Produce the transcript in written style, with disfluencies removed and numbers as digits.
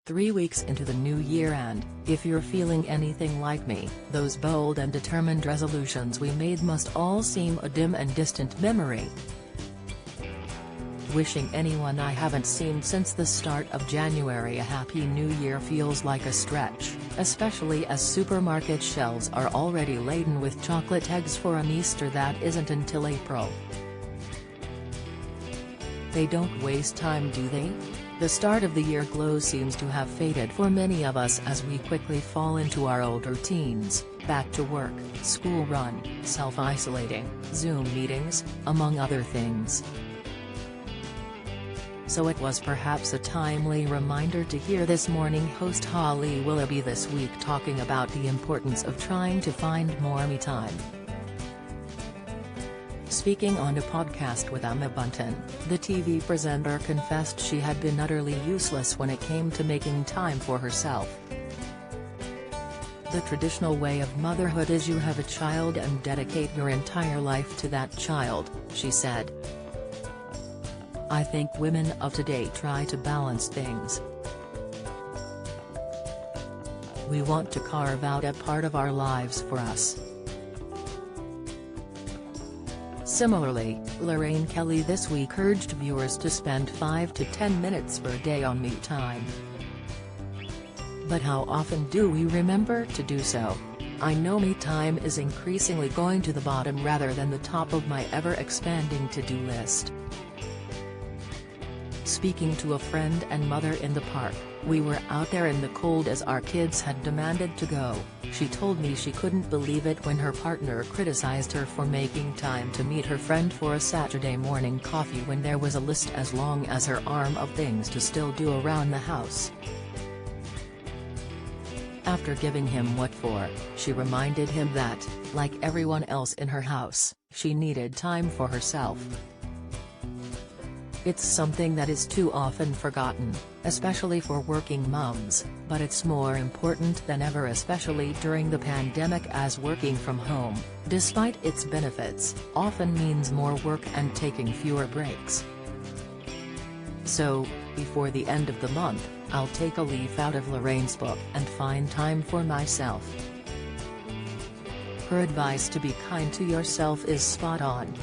3 weeks into the new year, and, if you're feeling anything like me, those bold and determined resolutions we made must all seem a dim and distant memory. Wishing anyone I haven't seen since the start of January a happy new year feels like a stretch, especially as supermarket shelves are already laden with chocolate eggs for an Easter that isn't until April. They don't waste time, do they? The start of the year glow seems to have faded for many of us as we quickly fall into our old routines, back to work, school run, self-isolating, Zoom meetings, among other things. So it was perhaps a timely reminder to hear this morning host Holly Willoughby this week talking about the importance of trying to find more me time. Speaking on a podcast with Emma Bunton, the TV presenter confessed she had been utterly useless when it came to making time for herself. The traditional way of motherhood is you have a child and dedicate your entire life to that child, she said. I think women of today try to balance things. We want to carve out a part of our lives for us. Similarly, Lorraine Kelly this week urged viewers to spend 5 to 10 minutes per day on me time. But how often do we remember to do so? I know me time is increasingly going to the bottom rather than the top of my ever-expanding to-do list. Speaking to a friend and mother in the park, we were out there in the cold as our kids had demanded to go. She told me she couldn't believe it when her partner criticized her for making time to meet her friend for a Saturday morning coffee when there was a list as long as her arm of things to still do around the house. After giving him what for, she reminded him that, like everyone else in her house, she needed time for herself. It's something that is too often forgotten, especially for working mums, but it's more important than ever, especially during the pandemic, as working from home, despite its benefits, often means more work and taking fewer breaks. So, before the end of the month, I'll take a leaf out of Lorraine's book and find time for myself. Her advice to be kind to yourself is spot on.